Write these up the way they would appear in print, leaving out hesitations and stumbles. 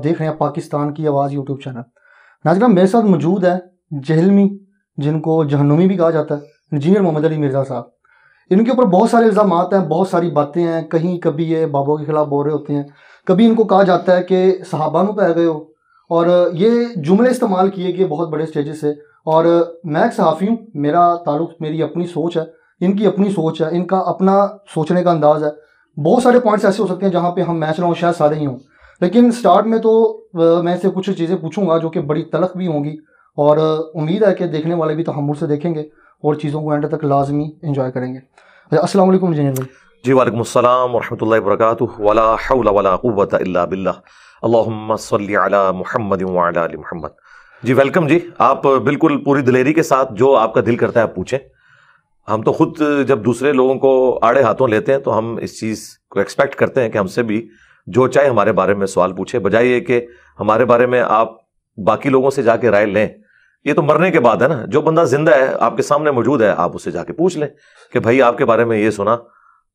دیکھ رہے ہیں پاکستان کی آواز یوٹیوب چینل. ناظرین میرے ساتھ موجود ہے جہلمی، جن کو جہنمی بھی کہا جاتا ہے، انجینئر محمد علی مرزا صاحب. ان کے اوپر بہت سارے الزامات ہیں، بہت ساری باتیں ہیں. کہیں کبھی یہ بابوں کے خلاف بول رہے ہوتے ہیں، کبھی ان کو کہا جاتا ہے کہ صحابہ نو پہ گئے ہو، اور یہ جملے استعمال کیے گئے بہت بڑے سٹیجز سے. اور میں ایک صحافی ہوں، میرا تعلق، میری اپنی سوچ ہے، ان کی اپنی سوچ ہے، ان کا اپنا سوچنے کا انداز ہے. بہت سارے پوائنٹس ایسے ہو سکتے ہیں جہاں پہ ہم میچ رہا ہوں، شاید سارے ہی ہوں. لیکن سٹارٹ میں تو میں سے کچھ چیزیں پوچھوں گا جو کہ بڑی تلخ بھی ہوں گی، اور امید ہے کہ دیکھنے والے بھی تحمل سے دیکھیں گے اور چیزوں کو اینڈ تک لازمی انجوائے کریں گے. السلام علیکم انجینئر بھائی. جی وعلیکم السلام ورحمۃ اللہ وبرکاتہ. ولا حول ولا قوۃ الا باللہ. اللہم صلی علی محمد وعلی آل محمد. جی ویلکم. جی آپ بالکل پوری دلیری کے ساتھ جو آپ کا دل کرتا ہے آپ پوچھیں. ہم تو خود جب دوسرے لوگوں کو آڑے ہاتھوں لیتے ہیں تو ہم اس چیز کو ایکسپیکٹ کرتے ہیں کہ ہم سے بھی جو چاہے ہمارے بارے میں سوال پوچھے، بجائے یہ کہ ہمارے بارے میں آپ باقی لوگوں سے جا کے رائے لیں. یہ تو مرنے کے بعد ہے نا. جو بندہ زندہ ہے آپ کے سامنے موجود ہے، آپ اس سے جا کے پوچھ لیں کہ بھائی آپ کے بارے میں یہ سنا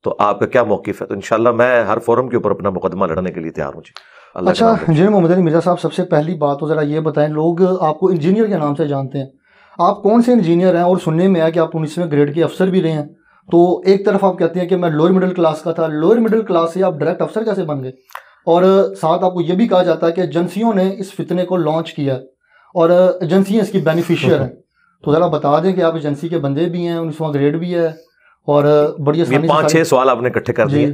تو آپ کا کیا موقف ہے. تو انشاءاللہ میں ہر فورم کے اوپر اپنا مقدمہ لڑنے کے لیے تیار ہوں. جی اچھا انجینئر محمد علی مرزا صاحب، سب سے پہلی بات تو ذرا یہ بتائیں، لوگ آپ کو انجینئر کے نام سے جانتے ہیں، آپ کون سے انجینئر ہیں؟ اور سننے میں آیا کہ آپ 19ویں گریڈ کے افسر بھی رہے ہیں. تو ایک طرف آپ کہتے ہیں کہ میں لوئر مڈل کلاس کا تھا، لوئر مڈل کلاس سے آپ ڈائریکٹ افسر کیسے بن گئے؟ اور ساتھ آپ کو یہ بھی کہا جاتا ہے کہ ایجنسیوں نے اس فتنے کو لانچ کیا اور ایجنسیاں اس کی بینیفیشیئر ہیں. تو ذرا بتا دیں کہ آپ ایجنسی کے بندے بھی ہیں، 19واں گریڈ بھی ہے، اور بڑی آسانی سے 5-6 سوال آپ نے اکٹھے کر دیے.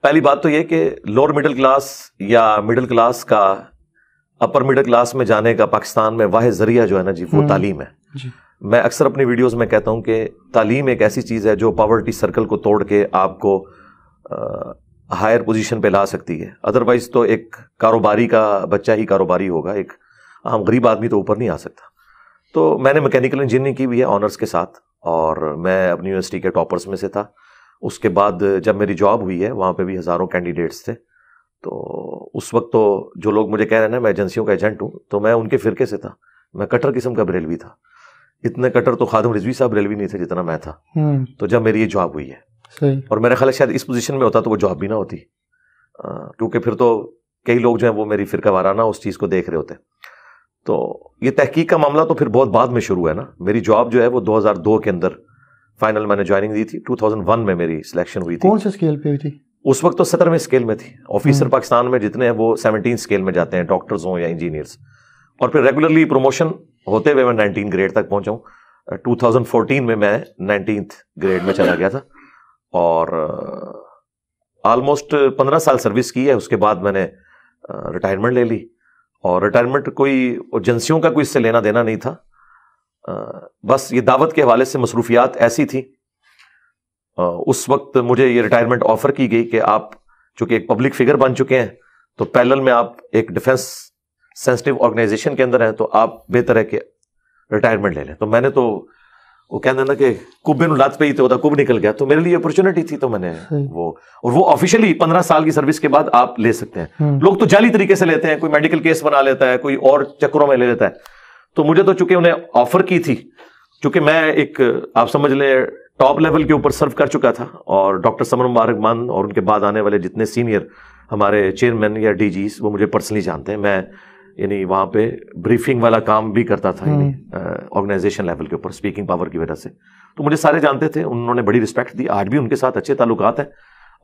پہلی بات تو یہ کہ لوور مڈل کلاس یا مڈل کلاس کا اپر مڈل کلاس میں جانے کا پاکستان میں واحد ذریعہ جو ہے نا جی وہ تعلیم ہے. میں اکثر اپنی ویڈیوز میں کہتا ہوں کہ تعلیم ایک ایسی چیز ہے جو پاورٹی سرکل کو توڑ کے آپ کو ہائر پوزیشن پہ لا سکتی ہے. ادروائز تو ایک کاروباری کا بچہ ہی کاروباری ہوگا، ایک عام غریب آدمی تو اوپر نہیں آ سکتا. تو میں نے میکینیکل انجینئرنگ کی ہوئی ہے آنرس کے ساتھ، اور میں اپنی یونیورسٹی کے ٹاپرز میں سے تھا. اس کے بعد جب میری جاب ہوئی ہے وہاں پہ بھی ہزاروں کینڈیڈیٹس تھے. تو اس وقت تو جو لوگ مجھے کہہ رہے ہیں نا میں ایجنسیوں کا ایجنٹ ہوں، تو میں ان کے فرقے سے تھا. میں کٹر قسم کا بریلوی تھا. اتنے کٹر تو خادم رضوی صاحب بریلوی نہیں تھے جتنا میں تھا. تو جب میری یہ جاب ہوئی ہے، اور میرا خیال ہے شاید اس پوزیشن میں ہوتا تو وہ جاب بھی نہ ہوتی، کیونکہ پھر تو کئی لوگ جو ہیں وہ میری فرقہ وارانہ اس چیز کو دیکھ رہے ہوتے. تو یہ تحقیق کا معاملہ تو پھر بہت بعد میں شروع ہے نا. میری جاب جو ہے وہ 2002 کے اندر فائنل میں نے جوائننگ دی تھی. 2001 میں میری سلیکشن ہوئی تھی. کون سے اسکیل پہ ہوئی تھی؟ اس وقت تو 17ویں اسکیل میں تھی. آفیسر پاکستان میں جتنے ہیں وہ 17 اسکیل میں جاتے ہیں، ڈاکٹرز ہوں یا انجینئرز. اور پھر ریگولرلی پروموشن ہوتے ہوئے میں 19 گریڈ تک پہنچا ہوں. 2014 میں 19th گریڈ میں چلا گیا تھا، اور آلموسٹ 15 سال سروس کی ہے. اس کے بعد میں نے ریٹائرمنٹ لے لی، اور ریٹائرمنٹ کوئی ایجنسیوں کا کوئی اس سے لینا دینا نہیں تھا. بس یہ دعوت کے حوالے سے مصروفیات ایسی تھی. اس وقت مجھے یہ ریٹائرمنٹ آفر کی گئی کہ آپ چونکہ ایک پبلک فگر بن چکے ہیں تو پیرلل میں آپ ایک ڈیفنس سینسٹیو آرگنائزیشن کے اندر ہیں، تو آپ بہتر ہے کہ ریٹائرمنٹ لے لیں. تو میں نے تو وہ کہتے ہیں نا کہ کبے نو لات پہ ہی تو ہوتا کب نکل گیا. تو میرے لیے اپرچونٹی تھی، تو میں نے وہ آفیشیلی 15 سال کی سروس کے بعد آپ لے سکتے ہیں. لوگ تو جعلی طریقے سے لیتے ہیں، کوئی میڈیکل کیس بنا لیتا ہے، کوئی اور چکروں میں لے لیتا ہے. تو مجھے تو چونکہ انہیں آفر کی تھی، چونکہ میں ایک آپ سمجھ لیں ٹاپ لیول کے اوپر سرو کر چکا تھا، اور ڈاکٹر سمر مبارک مان اور ان کے بعد آنے والے جتنے سینئر ہمارے چیئرمین یا ڈی جیز وہ مجھے پرسنلی جانتے ہیں. میں یعنی وہاں پہ بریفنگ والا کام بھی کرتا تھا آرگنائزیشن لیول کے اوپر اسپیکنگ پاور کی وجہ سے. تو مجھے سارے جانتے تھے، انہوں نے بڑی رسپیکٹ دی. آج بھی ان کے ساتھ اچھے تعلقات ہیں،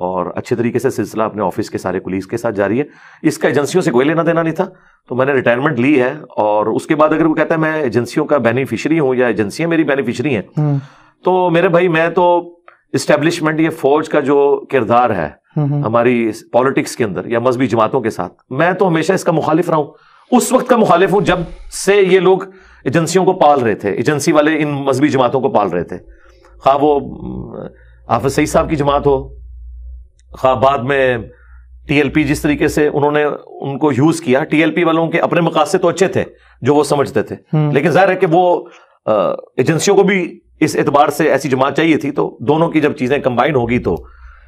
اور اچھے طریقے سے سلسلہ اپنے آفس کے سارے کولیگز کے ساتھ جاری ہے. اس کا ایجنسیوں سے کوئی لینا دینا نہیں تھا. تو میں نے ریٹائرمنٹ لی ہے، اور اس کے بعد اگر وہ کہتا ہے میں ایجنسیوں کا بینیفیشری ہوں یا ایجنسیاں میری بینیفیشری ہیں، تو میرے بھائی میں تو اسٹیبلشمنٹ یہ فوج کا جو کردار ہے ہماری پالیٹکس کے اندر یا مذہبی جماعتوں کے ساتھ، میں تو ہمیشہ اس کا مخالف رہا ہوں. اس وقت کا مخالف ہوں جب سے یہ لوگ ایجنسیوں کو پال رہے تھے، ایجنسی والے ان مذہبی جماعتوں کو پال رہے تھے. خواہ وہ حافظ سعید صاحب کی جماعت ہو، خواہ بعد میں ٹی ایل پی جس طریقے سے انہوں نے ان کو یوز کیا. ٹی ایل پی والوں کے اپنے مقاصد تو اچھے تھے جو وہ سمجھتے تھے، لیکن ظاہر ہے کہ وہ ایجنسیوں کو بھی اس اعتبار سے ایسی جماعت چاہیے تھی. تو دونوں کی جب چیزیں کمبائن ہوگی تو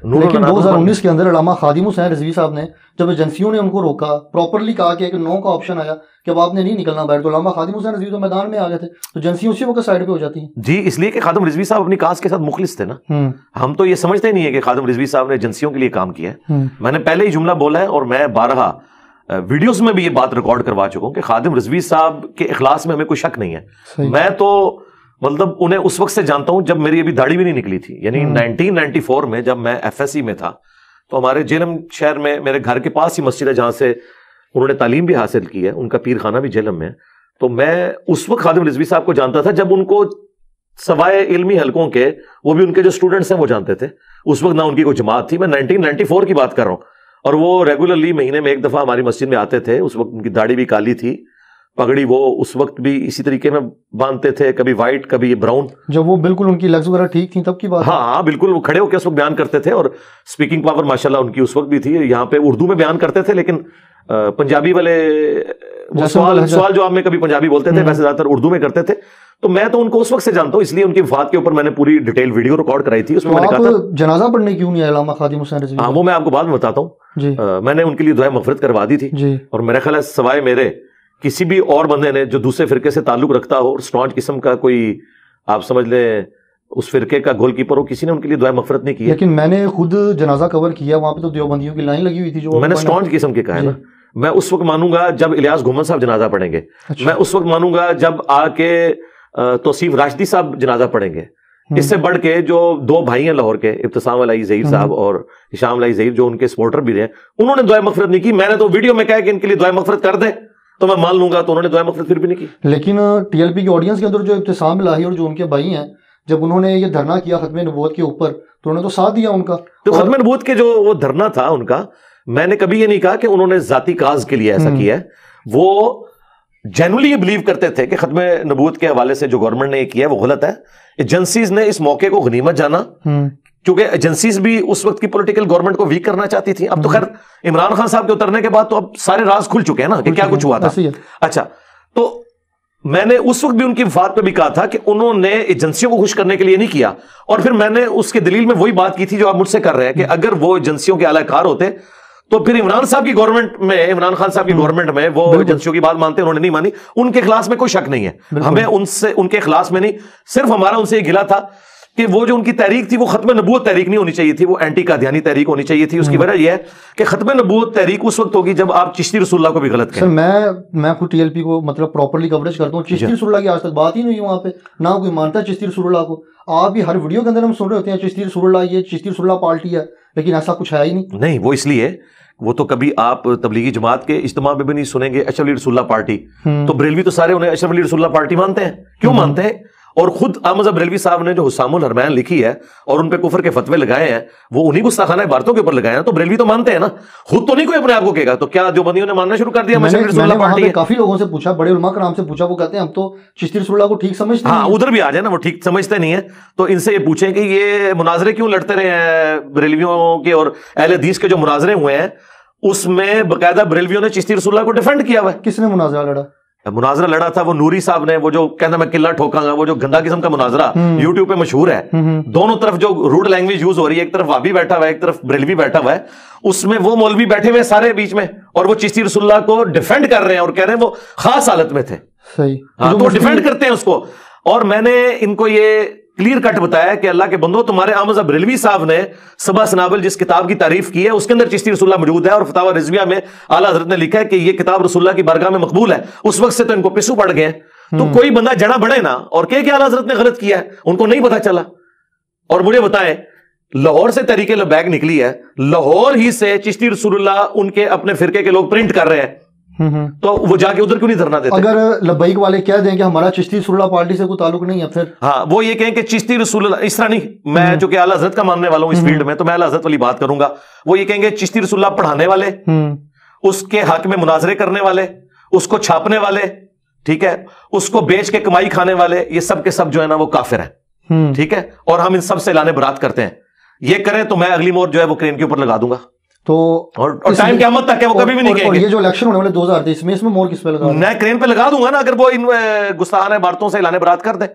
لیکن 2019 کے اندر علامہ خادم حسین رضوی صاحب نے جب ایجنسیوں نے ان کو روکا، پراپرلی کہا کہ ایک نو کا آپشن آیا کہ اب آپ نے نہیں نکلنا باہر، تو علامہ خادم حسین رضوی تو میدان میں آ گئے تھے. تو ایجنسیوں اسی وقت سائڈ پہ ہو جاتی ہیں. جی اس لیے کہ خادم رضوی صاحب اپنی کاز کے ساتھ مخلص تھے نا. ہم تو یہ سمجھتے نہیں ہے کہ خادم رضوی صاحب نے ایجنسیوں کے لیے کام کیا ہے. میں نے پہلے ہی جملہ بولا ہے، اور میں بارہا ویڈیوز میں بھی یہ بات ریکارڈ کروا چکا ہوں کہ خادم رضوی صاحب کے اخلاص میں ہمیں کوئی شک نہیں ہے. میں تو مطلب انہیں اس وقت سے جانتا ہوں جب میری ابھی داڑھی بھی نہیں نکلی تھی, یعنی 1994 میں جب میں FSC میں تھا تو ہمارے جہلم شہر میں میرے گھر کے پاس ہی مسجد ہے جہاں سے انہوں نے تعلیم بھی حاصل کی ہے, ان کا پیر خانہ بھی جہلم میں ہے. تو میں اس وقت خادم رضوی صاحب کو جانتا تھا جب ان کو سوائے علمی حلقوں کے وہ بھی ان کے جو اسٹوڈنٹس ہیں وہ جانتے تھے. اس وقت نہ ان کی کوئی جماعت تھی, میں 1994 کی بات کر رہا ہوں, اور وہ ریگولرلی مہینے میں ایک دفعہ ہماری مسجد میں آتے تھے. اس وقت ان کی داڑھی بھی کالی تھی, پگڑی وہ اس وقت بھی اسی طریقے میں باندھتے تھے, کبھی وائٹ کبھی براؤن. جب وہ بالکل ان کی لیگز وغیرہ ٹھیک تھیں تب کی بات؟ ہاں بالکل, وہ کھڑے ہو کے اس وقت بیان کرتے تھے, اور اسپیکنگ پاور ماشاءاللہ ان کی اس وقت بھی تھی. یہاں پہ اردو میں بیان کرتے تھے, لیکن پنجابی والے سوال جواب میں کبھی پنجابی بولتے تھے, ویسے زیادہ تر اردو میں کرتے تھے. تو میں تو ان کو اس وقت سے جانتا ہوں, اس لیے ان کی وفات کے اوپر میں نے پوری ڈیٹیل ویڈیو ریکارڈ کرائی تھی. اس میں میں نے کہا تھا جنازہ پڑھنے کیوں نہیں آئے علامہ خادم حسین رضوی؟ ہاں وہ میں آپ کو بعد میں بتاتا ہوں. میں نے ان کے لیے دعائے مغفرت کروا دی تھی, اور میرا خیال ہے سوائے میرے کسی بھی اور بندے نے جو دوسرے فرقے سے تعلق رکھتا ہو اور اسٹانچ قسم کا کوئی آپ سمجھ لیں اس فرقے کا گول کیپر ہو, کسی نے ان کے لیے دعائے مغفرت نہیں کی. لیکن میں نے خود جنازہ کور کیا, وہاں پہ تو دیوبندیوں کی لائن لگی ہوئی تھی. جو میں نے اسٹانچ قسم کے کہا ہے نا, میں اس وقت مانوں گا جب الیاس گھومن صاحب جنازہ پڑھیں گے, میں اس وقت مانوں گا جب آ کے توصیف راشدی صاحب جنازہ پڑھیں گے. اس سے بڑھ کے جو دو بھائی ہیں لاہور کے, ابتسام علی ظہیر صاحب اور ہشام علی ظہیر, جو ان کے سپورٹر بھی رہے, انہوں نے دعائے مغفرت نہیں کی. میں نے تو ویڈیو میں کہا کہ ان کے لیے دعائے مغفرت کر دیں تو میں مان لوں گا, تو انہوں نے دعائے مغفرت پھر بھی نہیں کی. لیکن TLP کی آڈینس کے اندر جو ابتسام الہی اور جو ان کے بھائی ہیں, جب انہوں نے یہ دھرنا کیا ختم نبوت کے اوپر تو انہوں نے تو ساتھ دیا ان کا. تو ختم نبوت کے جو وہ دھرنا تھا ان کا, میں نے کبھی یہ نہیں کہا کہ انہوں نے ذاتی کاز کے لیے ایسا کیا ہے. وہ جنرلی یہ بلیو کرتے تھے کہ ختم نبوت کے حوالے سے جو گورنمنٹ نے یہ کیا ہے وہ غلط ہے. ایجنسیز نے اس موقع کو غنیمت جانا, کیونکہ ایجنسیز بھی اس وقت کی پولیٹیکل گورنمنٹ کو ویک کرنا چاہتی تھی. اب تو خیر عمران خان صاحب کے اترنے کے بعد تو اب سارے راز کھل چکے ہیں نا کہ کیا کچھ ہوا تھا. اچھا, تو میں نے اس وقت بھی ان کی وفات پہ بھی کہا تھا کہ انہوں نے ایجنسیوں کو خوش کرنے کے لیے نہیں کیا, اور پھر میں نے اس کے دلیل میں وہی بات کی تھی جو آپ مجھ سے کر رہے ہیں کہ اگر وہ ایجنسیوں کے اعلی کار ہوتے تو پھر عمران صاحب کی گورنمنٹ میں, عمران خان صاحب کی گورنمنٹ میں وہ ایجنسیوں کی بات مانتے, انہوں نے نہیں مانی. ان کے اخلاص میں کوئی شک نہیں ہے, ہمیں ان کے اخلاص میں نہیں, صرف ہمارا ان سے یہ گلا تھا کہ وہ جو ان کی تحریک تھی وہ ختم نبوت تحریک نہیں ہونی چاہیے تھی, وہ اینٹی قادیانی تحریک ہونی چاہیے تھی. اس کی وجہ یہ ہے کہ ختم نبوت تحریک اس وقت ہوگی جب آپ چشتی رسول اللہ کو بھی غلط کہیں. میں خود TLP کو مطلب پراپرلی کوریج کرتا ہوں, چشتی رسول اللہ کی آج تک بات ہی نہیں ہوئی وہاں پہ, نہ کوئی مانتا ہے چشتی رسول اللہ کو. آپ بھی ہر ویڈیو کے اندر ہم سن رہے ہوتے ہیں چشتی رسول اللہ, یہ چشتی رسول اللہ پارٹی ہے, لیکن ایسا کچھ ہے ہی نہیں. نہیں, وہ اس لیے وہ تو کبھی آپ تبلیغی جماعت کے اجتماع میں بھی نہیں سنیں گے اشرف علی رسول اللہ پارٹی. تو بریلوی تو سارے انہیں اشرف علی رسول اللہ پارٹی مانتے ہیں. کیوں مانتے ہیں؟ اور خود احمد بریلوی صاحب نے جو حسام الحرمین لکھی ہے اور ان پہ کفر کے فتوے لگائے ہیں, وہ انہی گستاخانہ عبارتوں کے اوپر لگائے ہیں. تو بریلوی تو مانتے ہیں نا, خود تو نہیں کوئی اپنے آپ کو کہے گا. تو کیا دیوبندیوں نے ماننا شروع کر دیا اشرف علی رسول اللہ پارٹی ہے؟ کافی لوگوں سے پوچھا, بڑے علماء کرام سے پوچھا, وہ کہتے ہیں ہم تو چشتی رسول اللہ کو ٹھیک سمجھتے ہیں. ہاں ادھر بھی آ جائے نا, وہ ٹھیک سمجھتے نہیں ہیں. تو ان سے یہ پوچھیں کہ یہ مناظرے کیوں لڑتے رہے ہیں بریلویوں کے اور اہل حدیث کے جو مناظرے ہوئے ہیں, اس میں باقاعدہ بریلویوں نے چشتی رسول اللہ کو ڈیفینڈ کیا ہوا ہے. کس نے مناظرہ لڑا؟ مناظرہ لڑا تھا وہ نوری صاحب نے, وہ جو کہنا میں قلعہ ٹھوکاں گا, وہ جو گندا قسم کا مناظرہ یوٹیوب پہ مشہور ہے. دونوں طرف جو روڈ لینگویج یوز ہو رہی ہے, ایک طرف وابی بیٹھا ہوا ہے, ایک طرف بریلوی بیٹھا ہوا ہے, اس میں وہ مولوی بیٹھے ہوئے سارے بیچ میں, اور وہ چشتی رسول اللہ کو ڈیفینڈ کر رہے ہیں اور کہہ رہے ہیں وہ خاص حالت میں تھے. صحیح, ہاں تو ڈیفینڈ کرتے ہیں اس کو. اور میں نے ان کو یہ کلیئر کٹ بتایا کہ اللہ کے بندو, تمہارے احمد بریلوی صاحب نے صبا سنابل جس کتاب کی تعریف کی ہے اس کے اندر چشتی رسول اللہ موجود ہے, اور فتاوی رضویہ میں اعلیٰ حضرت نے لکھا ہے کہ یہ کتاب رسول اللہ کی بارگاہ میں مقبول ہے. اس وقت سے تو ان کو پسو پڑ گئے ہیں. تو کوئی بندہ جڑا بڑھے نا اور کہ اعلیٰ حضرت نے غلط کیا ہے, ان کو نہیں پتا چلا. اور مجھے بتائیں, لاہور سے تحریک لبیک نکلی ہے, لاہور ہی سے چشتی رسول اللہ ان کے اپنے فرقے کے لوگ پرنٹ کر رہے ہیں, تو وہ جا کے ادھر کیوں نہیں دھرنا دیتے؟ اگر لبیک والے کہہ دیں کہ ہمارا چشتی رسول اللہ پارٹی سے کوئی تعلق نہیں ہے, پھر ہاں وہ یہ کہیں کہ چشتی رسول اللہ, اس طرح نہیں, میں جو کہ اعلیٰ حضرت کا ماننے والا ہوں اس فیلڈ میں, تو میں اعلیٰ حضرت والی بات کروں گا. وہ یہ کہیں گے چشتی رسول اللہ پڑھانے والے, اس کے حق میں مناظرے کرنے والے, اس کو چھاپنے والے, ٹھیک ہے, اس کو بیچ کے کمائی کھانے والے, یہ سب کے سب جو ہے نا وہ کافر ہیں. ٹھیک ہے, اور ہم ان سب سے اعلان برات کرتے ہیں. یہ کریں تو میں اگلی مور جو ہے وہ کرین کے اوپر لگا دوں گا. تو اور ٹائم قیامت تک ہے, وہ کبھی بھی نہیں کہیں گے. یہ جو الیکشن ہونے والے 2023 میں, اس میں مور کس پہ لگا؟ میں کرین پہ لگا دوں گا نا, اگر وہ ان گستاخانہ باتوں سے اعلان برات کر دیں.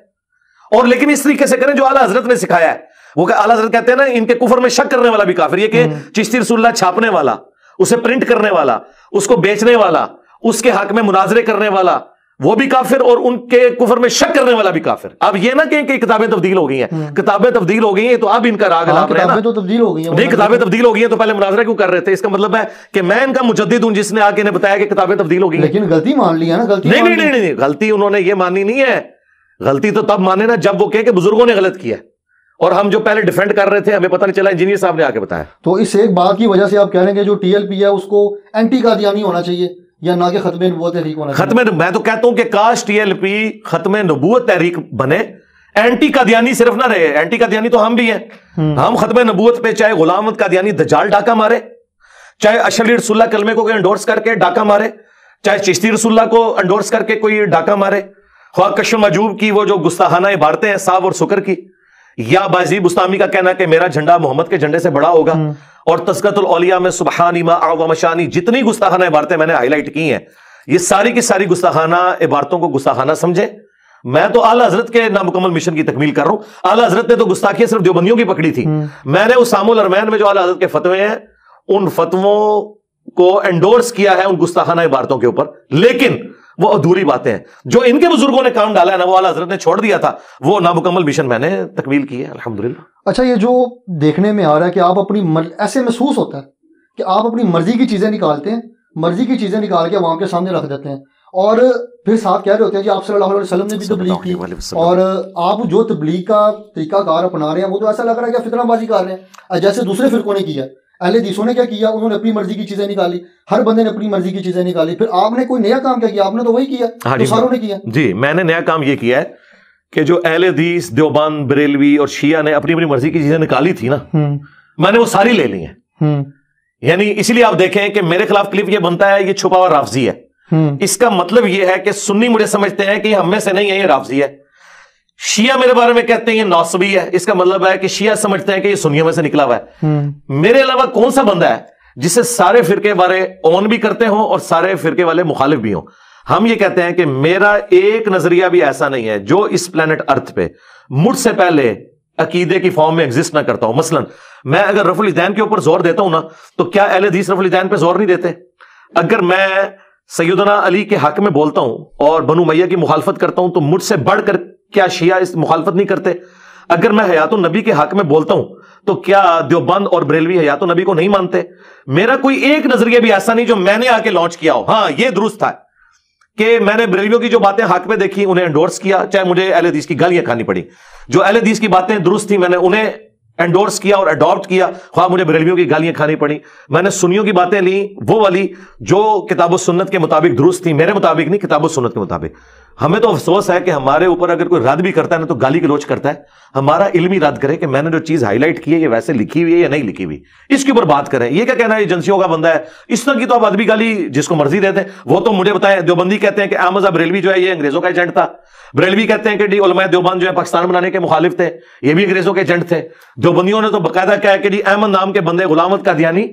اور لیکن اس طریقے سے کریں جو اعلیٰ حضرت نے سکھایا ہے. وہ اعلیٰ حضرت کہتے ہیں نا, ان کے کفر میں شک کرنے والا بھی کافر. یہ کہ چشتی رسول اللہ چھاپنے والا, اسے پرنٹ کرنے والا, اس کو بیچنے والا, اس کے حق میں مناظرے کرنے والا, وہ بھی کافر اور ان کے کفر میں شک کرنے والا بھی کافر. اب یہ نہ کہیں کہ کتابیں تبدیل ہو گئی ہیں, کتابیں تبدیل ہو گئی ہیں تو اب ان کا راگ لاپ رہے ہیں. کتابیں تو تبدیل ہو گئی ہیں, نہیں کتابیں تبدیل ہو گئی ہیں تو پہلے مناظرہ کیوں کر رہے تھے؟ اس کا مطلب ہے کہ میں ان کا مجدد ہوں جس نے آ کے انہیں بتایا کہ کتابیں تبدیل ہو گئی ہیں. لیکن غلطی مان لی ہے نا, غلطی نہیں, غلطی انہوں نے یہ مانی نہیں ہے. غلطی تو تب مانے نا جب وہ کہے کہ بزرگوں نے غلط کیا, اور ہم جو پہلے ڈیفینڈ کر رہے تھے ہمیں پتہ نہیں چلا, انجینئر صاحب نے آ کے بتایا. تو اس ایک بات کی وجہ سے آپ کہہ رہے ہیں کہ جو ٹی ایل پی ہے اس کو اینٹی قادیانی ہونا چاہیے یا نہ کہ ختم نبوت تحریک ہونا چاہیے؟ میں تو کہتا ہوں کہ کاش ٹی ایل پی ختم نبوت تحریک بنے, اینٹی قادیانی صرف نہ رہے. اینٹی قادیانی تو ہم بھی ہیں. ہم ختم نبوت پہ چاہے غلام احمد قادیانی دجال ڈاکہ مارے, چاہے اشرف رسول اللہ کلمے کو انڈورس کر کے ڈاکہ مارے, چاہے چشتی رسول اللہ کو انڈورس کر کے کوئی ڈاکہ مارے, خواہ کشف مجوب کی وہ جو گستاخانہ عبارتیں ہیں صاف اور سکر کی, یا بازی بستامی کا کہنا کہ میرا جھنڈا محمد کے جھنڈے سے بڑا ہوگا, اور تذکرۃ الاولیاء میں سبحانی ما اعظم شانی جتنی گستاخانہ عبارتیں میں نے ہائی لائٹ کی ہیں, یہ ساری کی ساری گستاخانہ عبارتوں کو گستاخانہ سمجھے. میں تو اعلیٰ حضرت کے نامکمل مشن کی تکمیل کر رہا ہوں. اعلیٰ حضرت نے تو گستاخیاں صرف دیوبندیوں کی پکڑی تھی. میں نے اسام الارمین میں جو اعلیٰ حضرت کے فتوے ہیں ان فتووں کو انڈورس کیا ہے ان گستاخانہ عبارتوں کے اوپر, لیکن وہ ادھوری باتیں ہیں جو ان کے بزرگوں نے کام ڈالا ہے نا, وہ اعلیٰ حضرت نے چھوڑ دیا تھا, وہ نامکمل مشن میں نے تکمیل کی ہے الحمدللہ. اچھا, یہ جو دیکھنے میں آ رہا ہے کہ آپ اپنی ایسے محسوس ہوتا ہے کہ آپ اپنی مرضی کی چیزیں نکالتے ہیں, مرضی کی چیزیں نکال کے عوام کے سامنے رکھ دیتے ہیں, اور پھر ساتھ کہہ رہے ہوتے ہیں جی آپ صلی اللہ علیہ وسلم نے بھی تبلیغ کی, اور آپ جو تبلیغ کا طریقہ کار اپنا رہے ہیں وہ تو ایسا لگ رہا ہے کہ فتنہ بازی کر رہے ہیں جیسے دوسرے فرقوں نے کیا. اہل حدیثوں نے کیا کیا, انہوں نے اپنی مرضی کی چیزیں نکالی, ہر بندے نے اپنی مرضی کی چیزیں نکالی. پھر آپ نے کوئی نیا کام کیا کیا؟ آپ نے تو وہی کیا جو ساروں نے کیا. جی میں نے نیا کام یہ کیا ہے کہ جو اہل حدیث دیوبند بریلوی اور شیعہ نے اپنی اپنی مرضی کی چیزیں نکالی تھی نا, میں نے وہ ساری لے لی ہیں. یعنی اسی لیے آپ دیکھیں کہ میرے خلاف کلپ یہ بنتا ہے یہ چھپا ہوا رافضی ہے. اس کا مطلب یہ ہے کہ سنی مجھے سمجھتے ہیں کہ یہ ہم میں سے نہیں ہے, یہ رافضی ہے. شیعہ میرے بارے میں کہتے ہیں یہ ناصبی ہے, اس کا مطلب ہے کہ شیعہ سمجھتے ہیں کہ یہ سنیوں میں سے نکلا ہوا ہے. میرے علاوہ کون سا بندہ ہے جسے سارے فرقے والے اون بھی کرتے ہوں اور سارے فرقے والے مخالف بھی ہوں؟ ہم یہ کہتے ہیں کہ میرا ایک نظریہ بھی ایسا نہیں ہے جو اس پلانٹ ارتھ پہ مجھ سے پہلے عقیدے کی فارم میں ایگزسٹ نہ کرتا ہوں. مثلا میں اگر رفع الیدین کے اوپر زور دیتا ہوں نا, تو کیا اہل حدیث رفع الیدین پہ زور نہیں دیتے؟ اگر میں سیدنا علی کے حق میں بولتا ہوں اور بنو امیہ کی مخالفت کرتا ہوں تو مجھ سے بڑھ کر کیا شیعہ اس مخالفت نہیں کرتے؟ اگر میں حیات النبی کے حق میں بولتا ہوں تو کیا دیوبند اور بریلوی حیات النبی کو نہیں مانتے؟ میرا کوئی ایک نظریہ بھی ایسا نہیں جو میں نے آ کے لانچ کیا ہو. ہاں یہ درست تھا کہ میں نے بریلویوں کی جو باتیں حق میں دیکھی انہیں انڈورس کیا, چاہے مجھے اہل حدیث کی گالیاں کھانی پڑی. جو اہل حدیث کی باتیں درست تھی میں نے انہیں انڈورس کیا اور اڈاپٹ کیا, خواہ مجھے بریلویوں کی گالیاں کھانی پڑی. میں نے سنیوں کی باتیں لی, وہ والی جو کتاب و سنت کے مطابق درست تھی, میرے مطابق نہیں, کتاب و سنت کے مطابق. ہمیں تو افسوس ہے کہ ہمارے اوپر اگر کوئی رد بھی کرتا ہے نا تو گالی گلوچ کرتا ہے. ہمارا علمی رد کرے کہ میں نے جو چیز ہائی لائٹ کی ہے یہ ویسے لکھی ہوئی ہے یا نہیں لکھی ہوئی, اس کے اوپر بات کریں. یہ کیا کہنا ہے ایجنسیوں کا بندہ ہے, اس طرح کی تو آپ ادبی گالی جس کو مرضی دیتے ہیں. وہ تو مجھے بتائیں, دیوبندی کہتے ہیں کہ احمد بریلوی جو ہے یہ انگریزوں کا ایجنٹ تھا. بریلوی کہتے ہیں کہ علماء دیوبند جو ہے پاکستان بنانے کے مخالف تھے, یہ بھی انگریزوں کے ایجنٹ تھے. دیوبندیوں نے تو باقاعدہ کہا کہ احمد نام کے بندے غلام احمد قادیانی,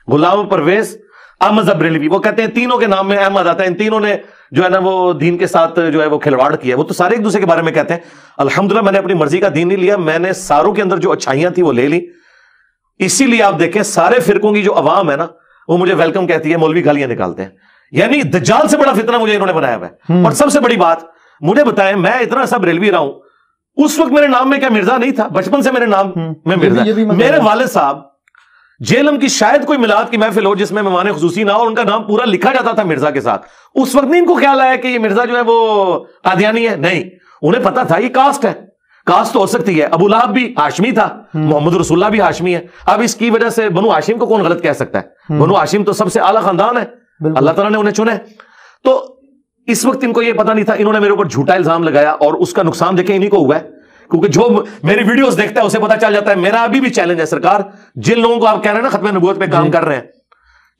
غلام پرویز, احمد بریلوی, وہ کہتے ہیں تینوں کے نام میں احمد آتا ہے. ان تینوں نے جو ہے نا وہ دین کے ساتھ جو ہے وہ کھلواڑ کیا. وہ تو سارے ایک دوسرے کے بارے میں کہتے ہیں. الحمدللہ میں نے اپنی مرضی کا دین نہیں لیا, میں نے ساروں کے اندر جو اچھائیاں تھی وہ لے لی. اسی لیے آپ دیکھیں سارے فرقوں کی جو عوام ہے نا وہ مجھے ویلکم کہتی ہے, مولوی گالیاں نکالتے ہیں. یعنی دجال سے بڑا فتنہ مجھے انہوں نے بنایا ہوا ہے. اور سب سے بڑی بات مجھے بتائیں, میں اتنا سب ریلوی رہا ہوں, اس وقت میرے نام میں کیا مرزا نہیں تھا؟ بچپن سے میرے نام میں مرزا. میرے والد صاحب جیلم کی شاید کوئی میلاد کی محفل ہو جس میں مہمان خصوصی نہ ہو اور ان کا نام پورا لکھا جاتا تھا مرزا کے ساتھ, اس وقت نہیں ان کو خیال آیا کہ یہ مرزا جو ہے وہ قادیانی ہے. نہیں, انہیں پتا تھا یہ کاسٹ ہے, کاسٹ تو ہو سکتی ہے. ابو لہب بھی ہاشمی تھا, محمد رسول اللہ بھی ہاشمی ہے. اب اس کی وجہ سے بنو ہاشم کو کون غلط کہہ سکتا ہے؟ بنو ہاشم تو سب سے اعلیٰ خاندان ہے, اللہ تعالیٰ نے انہیں چنے. تو اس وقت ان کو یہ پتا نہیں تھا, انہوں نے میرے اوپر جھوٹا الزام لگایا اور اس کا نقصان دیکھیں انہیں کو ہوا ہے. کیونکہ جو میری ویڈیوز دیکھتا ہے اسے پتا چل جاتا ہے. میرا ابھی بھی چیلنج ہے سرکار, جن لوگوں کو آپ کہہ رہے ہیں نا ختم نبوت پہ کام کر رہے ہیں,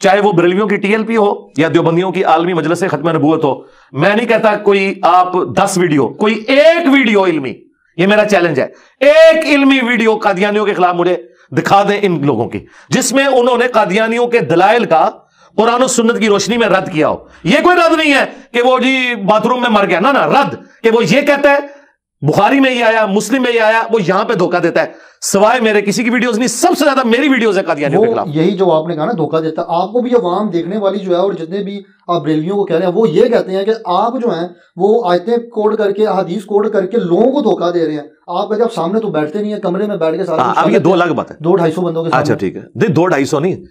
چاہے وہ بریلویوں کی ٹی ایل پی ہو یا دیوبندیوں کی عالمی مجلس ختم نبوت ہو, میں نہیں کہتا کوئی آپ 10 ویڈیو, کوئی ایک ویڈیو علمی, یہ میرا چیلنج ہے, ایک علمی ویڈیو قادیانیوں کے خلاف مجھے دکھا دیں ان لوگوں کی, جس میں انہوں نے قادیانیوں کے دلائل کا قرآن و سنت کی روشنی میں رد کیا ہو. یہ کوئی رد نہیں ہے کہ وہ جی باتھ روم میں مر گیا, نا رد کہ وہ یہ کہتا ہے بخاری میں ہی آیا, مسلم میں ہی آیا, وہ یہاں پہ دھوکہ دیتا ہے. سوائے میرے کسی کی ویڈیوز نہیں, سب سے زیادہ میری ویڈیوز ہے قادیانیوں کے خلاف. یہی جو آپ نے کہا نا دھوکہ دیتا ہے, آپ کو بھی عوام دیکھنے والی جو ہے اور جتنے بھی آپ بریلویوں کو کہہ رہے ہیں وہ یہ کہتے ہیں کہ آپ جو ہیں وہ آیتیں کوڈ کر کے, احادیث کوڈ کر کے لوگوں کو دھوکہ دے رہے ہیں. آپ کہتے ہیں آپ سامنے تو بیٹھتے نہیں ہیں, کمرے میں بیٹھ کے سارے. اب یہ 2 الگ بات ہے, 200-250 بندوں کے سامنے. اچھا ٹھیک ہے, 200-250 نہیں,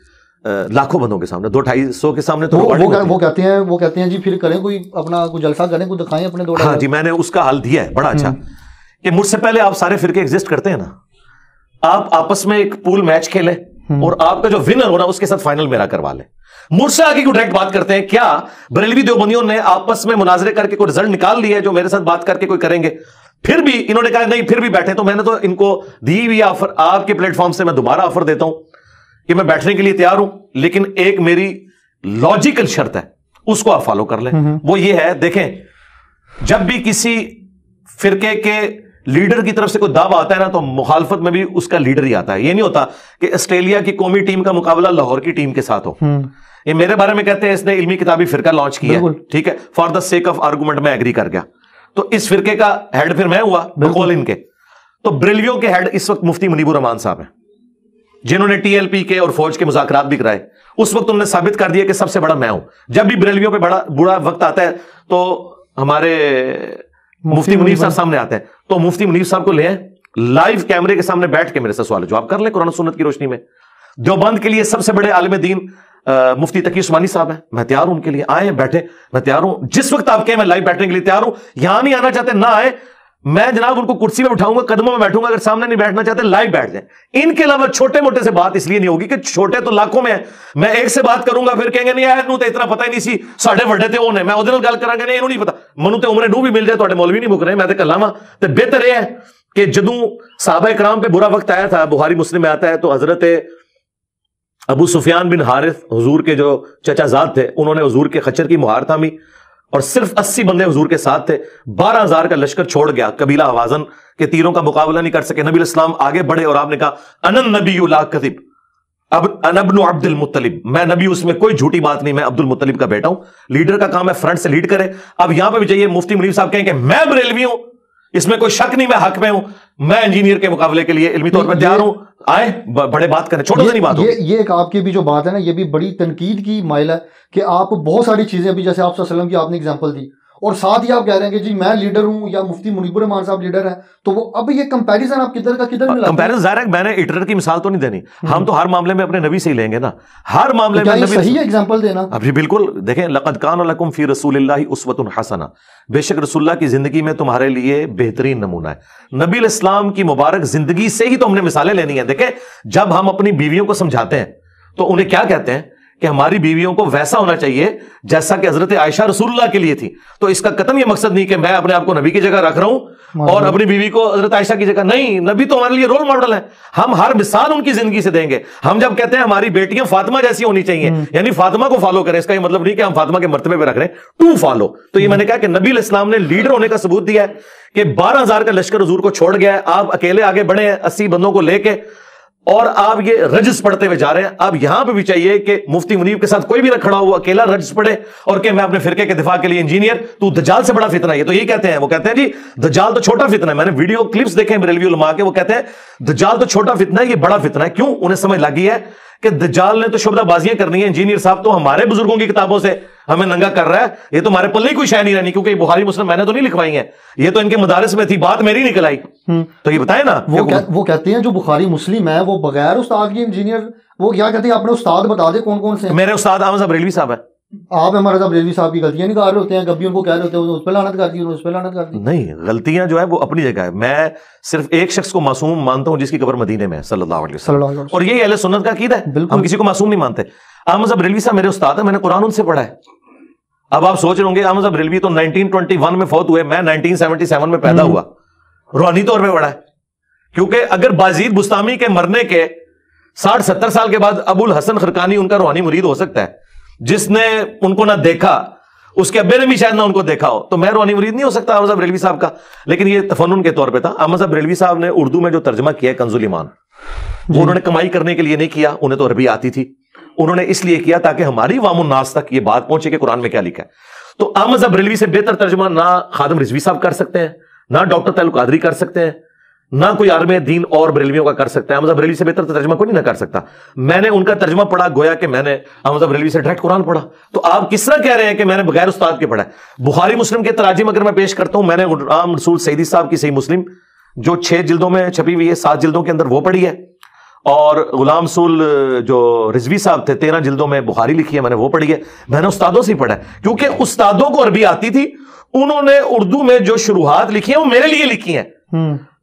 لاکھوں بندوں کے سامنے, 200-250 کے سامنے تو وہ کہتے ہیں جی پھر کریں کوئی اپنا کوئی جلسہ کریں, کوئی دکھائیں اپنے 200. ہاں جی, میں نے اس کا حل دیا ہے بڑا اچھا, کہ مجھ سے پہلے آپ سارے فرقے ایگزسٹ کرتے ہیں نا, آپ آپس میں ایک پول میچ کھیلیں اور آپ کا جو ونر ہونا اس کے ساتھ فائنل میرا کروا لیں. مجھ سے آگے کو ڈائریکٹ بات کرتے ہیں. کیا بریلوی دیوبندیوں نے آپس میں مناظرے کر کے کوئی رزلٹ نکال لیا ہے جو میرے ساتھ بات کر کے کوئی کریں گے؟ پھر بھی انہوں نے کہا نہیں, پھر بھی بیٹھے. تو میں نے تو ان کو دی ہوئی آفر آپ کے پلیٹ فارم سے میں دوبارہ آفر دیتا ہوں کہ میں بیٹھنے کے لیے تیار ہوں, لیکن ایک میری لاجیکل شرط ہے, اس کو آپ فالو کر لیں. وہ یہ ہے, دیکھیں جب بھی کسی فرقے کے لیڈر کی طرف سے کوئی دعویٰ آتا ہے نا, تو مخالفت میں بھی اس کا لیڈر ہی آتا ہے. یہ نہیں ہوتا کہ آسٹریلیا کی قومی ٹیم کا مقابلہ لاہور کی ٹیم کے ساتھ ہو. یہ میرے بارے میں کہتے ہیں اس نے علمی کتابی فرقہ لانچ کیا ہے, ٹھیک ہے, for the sake of argument میں ایگری کر گیا, تو اس فرقے کا ہیڈ پھر میں ہوا بقول ان کے. تو بریلویوں کے ہیڈ اس وقت مفتی منیب الرحمان صاحب ہیں, جنہوں نے ٹی ایل پی کے اور فوج کے مذاکرات بھی کرائے. اس وقت انہوں نے ثابت کر دیا کہ سب سے بڑا میں ہوں. جب بھی بریلویوں پہ بڑا وقت آتا ہے تو ہمارے مفتی منیب صاحب سامنے آتے ہیں, تو مفتی منیب صاحب کو لے آئیں, لائیو کیمرے کے سامنے بیٹھ کے میرے سے سوال جواب کر لیں قرآن و سنت کی روشنی میں. دیوبند کے لیے سب سے بڑے عالم دین مفتی تقی عثمانی صاحب ہیں, میں تیار ہوں ان کے لیے, آئیں بیٹھے, میں تیار ہوں. جس وقت آپ کہیں میں لائیو بیٹھنے کے لیے تیار ہوں. یہاں نہیں آنا چاہتے نہ آئے, میں جناب ان کو کرسی میں بٹھاؤں گا, قدموں میں بیٹھوں گا. اگر سامنے نہیں بیٹھنا چاہتے لائیو بیٹھ جائیں. ان کے علاوہ چھوٹے موٹے سے بات اس لیے نہیں ہوگی کہ چھوٹے تو لاکھوں میں ہیں. میں ایک سے بات کروں گا, پھر کہیں گے نہیں یار نو تے اتنا پتہ ہی نہیں سی, ساڈے وڈے تے اونے, میں اودے نال گل کراں گا نہیں انہوں نہیں پتہ, منو تے عمرے نو بھی مل جائے, تواڈے مولوی نہیں مک رہے, میں تے کلاواں. تے بہتر یہ ہے کہ جدوں صحابہ کرام پہ برا وقت آیا تھا, بخاری مسلم میں آتا ہے, تو حضرت ابو سفیان بن حارث حضور کے جو چچا زاد تھے, انہوں نے حضور کے خچر کی مہار تھامی اور صرف 80 بندے حضور کے ساتھ تھے. 12,000 کا لشکر چھوڑ گیا, قبیلہ حوازن کے تیروں کا مقابلہ نہیں کر سکے. نبی الاسلام آگے بڑھے اور آپ نے کہا انا النبی لا کذب, اب انا ابن عبد المطلب, میں نبی, اس میں کوئی جھوٹی بات نہیں, میں عبد المطلب کا بیٹا ہوں. لیڈر کا کام ہے فرنٹ سے لیڈ کرے. اب یہاں پہ بھی چاہیے مفتی منیب صاحب کہیں کہ میں بریلوی ہوں, اس میں کوئی شک نہیں, میں حق میں ہوں, میں انجینئر کے مقابلے کے لیے علمی طور پر تیار ہوں, آئے بڑے بات کریں, چھوٹے سے نہیں بات ہو. یہ ایک آپ کی بھی جو بات ہے نا, یہ بھی بڑی تنقید کی مائل ہے کہ آپ بہت ساری چیزیں ابھی جیسے آپ صلی اللہ علیہ وسلم کی آپ نے اگزامپل دی, اور ساتھ ہی آپ کہہ رہے ہیں کہ جی میں لیڈر ہوں یا مفتی منیب الرحمان صاحب لیڈر ہیں, تو وہ اب یہ کمپیریزن آپ کدھر کا کدھر ملا؟ کمپیریزن ظاہر ہے, میں نے ایڈیٹر کی مثال تو نہیں دینی, ہم تو ہر معاملے میں اپنے نبی سے ہی لیں گے نا, ہر معاملے میں نبی صحیح ایگزامپل دینا. ابھی بالکل دیکھیں, لقد کان لکم فی رسول اللہ اسوۃ حسنہ, بے شک رسول اللہ کی زندگی میں تمہارے لیے بہترین نمونہ ہے. نبی الاسلام کی مبارک زندگی سے ہی تو ہم نے مثالیں لینی ہیں. دیکھیں جب ہم اپنی بیویوں کو سمجھاتے ہیں تو انہیں کیا کہتے ہیں کہ ہماری بیویوں کو ویسا ہونا چاہیے جیسا کہ حضرت عائشہ رسول اللہ کے لیے تھی. تو اس کا قطعاً یہ مقصد نہیں کہ میں اپنے آپ کو نبی کی جگہ رکھ رہا ہوں اور اپنی بیوی کو حضرت عائشہ کی جگہ, نہیں, نبی تو ہمارے لیے رول ماڈل ہے, ہم ہر مثال ان کی زندگی سے دیں گے. ہم جب کہتے ہیں ہماری بیٹیاں فاطمہ جیسی ہونی چاہیے, یعنی فاطمہ کو فالو کریں, اس کا یہ مطلب نہیں کہ ہم فاطمہ کے مرتبے پہ رکھ رہے ہیں, ٹو فالو. تو یہ میں نے کہا کہ نبی الاسلام نے لیڈر ہونے کا ثبوت دیا ہے کہ 12,000 کا لشکر حضور کو چھوڑ گیا ہے, آپ اکیلے آگے بڑھے ہیں 80 بندوں کو لے کے, اور آپ یہ رجس پڑھتے ہوئے جا رہے ہیں. اب یہاں پہ بھی چاہیے کہ مفتی منیب کے ساتھ کوئی بھی نہ کھڑا ہو, اکیلا رجس پڑھے اور کہ میں اپنے فرقے کے دفاع کے لیے انجینئر, تو دجال سے بڑا فتنہ ہے. یہ تو یہی کہتے ہیں, وہ کہتے ہیں جی دجال تو چھوٹا فتنہ ہے. میں نے ویڈیو کلپس دیکھے ہیں بریلوی علماء کے, وہ کہتے ہیں دجال تو چھوٹا فتنہ ہے, یہ بڑا فتنہ ہے. کیوں؟ انہیں سمجھ لگی ہے کہ دجال نے تو شعبدہ بازیاں کرنی ہے, انجینئر صاحب تو ہمارے بزرگوں کی کتابوں سے ہمیں ننگا کر رہا ہے, یہ تو ہمارے پلے کوئی شے نہیں رہنی, کیونکہ یہ بخاری مسلم میں نے تو نہیں لکھوائی ہیں, یہ تو ان کے مدارس میں تھی, بات میری نکل آئی. تو یہ بتائیں نا, وہ کہتے ہیں جو بخاری مسلم ہے وہ بغیر استاد کے انجینئر, وہ کیا کہتے ہیں اپنے استاد بتا دے کون کون سے. میرے استاد احمد صاحب بریلوی صاحب ہیں. آپ احمد صاحب بریلوی صاحب کی غلطیاں نہیں کر رہے ہوتے ہیں, کبھی ان کو کہہ رہے ہوتے ہیں اس پہ لعنت کر دی, اس پہ لعنت کر دی. نہیں, غلطیاں جو ہے وہ اپنی جگہ ہے. میں صرف ایک شخص کو معصوم مانتا ہوں جس کی قبر مدینے میں, صلی اللہ علیہ وسلم, اور یہی اہل سنت کا عقیدہ ہے, ہم کسی کو معصوم نہیں مانتے. احمد صاحب بریلوی صاحب میرے استاد ہیں, میں نے قرآن ان سے پڑھا ہے. اب آپ سوچ رہے ہوں گے احمد صاحب بریلوی تو 1921 میں فوت ہوئے, میں 1977 میں پیدا ہوا, روحانی طور پہ پڑھا ہے. کیونکہ اگر بازید بستامی کے مرنے کے 60-70 سال کے بعد ابو الحسن خرقانی ان کا روحانی مرید ہو سکتا ہے, جس نے ان کو نہ دیکھا, اس کے ابے نے بھی شاید نہ ان کو دیکھا ہو, تو میں روحانی مرید نہیں ہو سکتا احمد صاحب بریلوی صاحب کا. لیکن یہ تفنن کے طور پہ تھا. احمد صاحب بریلوی صاحب نے اردو میں جو ترجمہ کیا ہے کنز الایمان, وہ انہوں نے کمائی کرنے کے لیے نہیں کیا, انہیں تو عربی آتی تھی, انہوں نے اس لیے کیا تاکہ ہماری عوام الناس تک یہ بات پہنچے کہ قرآن میں کیا لکھا ہے. تو احمد صاحب بریلوی سے بہتر ترجمہ نہ خادم رضوی صاحب کر سکتے ہیں, نہ ڈاکٹر طاہر القادری کر سکتے ہیں، نہ کوئی عالم دین اور بریلویوں کا کر سکتا ہے. احمد بریلوی سے بہتر ترجمہ کوئی نہیں نہ کر سکتا. میں نے ان کا ترجمہ پڑھا گویا کہ میں نے احمد بریلوی سے ڈائریکٹ قرآن پڑھا. تو آپ کس طرح کہہ رہے ہیں کہ میں نے بغیر استاد کے پڑھا ہے؟ بخاری مسلم کے تراجم اگر میں پیش کرتا ہوں، میں نے غلام رسول سعیدی صاحب کی صحیح مسلم جو 6 جلدوں میں چھپی ہوئی ہے، 7 جلدوں کے اندر، وہ پڑھی ہے. اور غلام رسول جو رضوی صاحب تھے 13 جلدوں میں بخاری لکھی ہے، میں نے وہ پڑھی ہے. میں نے استادوں سے ہی پڑھا ہے، کیونکہ استادوں کو عربی آتی تھی، انہوں نے اردو میں جو شروحات لکھی ہیں وہ میرے لیے لکھی ہیں.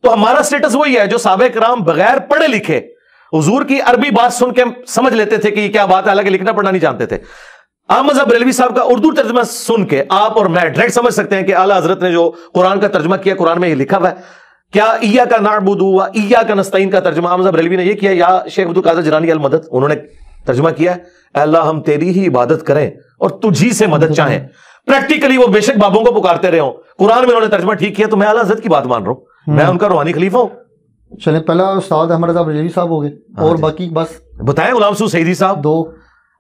تو ہمارا سٹیٹس وہی ہے جو صحابہ کرام بغیر پڑھے لکھے حضور کی عربی بات سن کے سمجھ لیتے تھے کہ یہ کیا بات ہے، حالانکہ لکھنا پڑھنا نہیں جانتے تھے. احمد بریلوی صاحب کا اردو ترجمہ سن کے آپ اور میں ڈائریکٹ سمجھ سکتے ہیں کہ اعلیٰ حضرت نے جو قرآن کا ترجمہ کیا، قرآن میں یہ لکھا ہوا ہے. کیا ایاک نعبد و ایاک نستعین کا ترجمہ احمد بریلوی نے یہ کیا، یا شیخ عبد القادر جیلانی المدد انہوں نے ترجمہ کیا ہے اے اللہ ہم تیری ہی عبادت کریں اور تجھی سے مدد چاہیں. پریکٹیکلی وہ بے شک بابوں کو پکارتے رہے ہوں، قرآن میں انہوں نے ترجمہ ٹھیک کیا، تو میں اعلیٰ حضرت کی بات مان رہا ہوں، میں ان کا روحانی خلیفہ ہوں. چلیں پہلا استاد احمد رضا بریلوی صاحب ہو گئے، اور باقی بس بتائیں. غلام رسول سعیدی صاحب 2،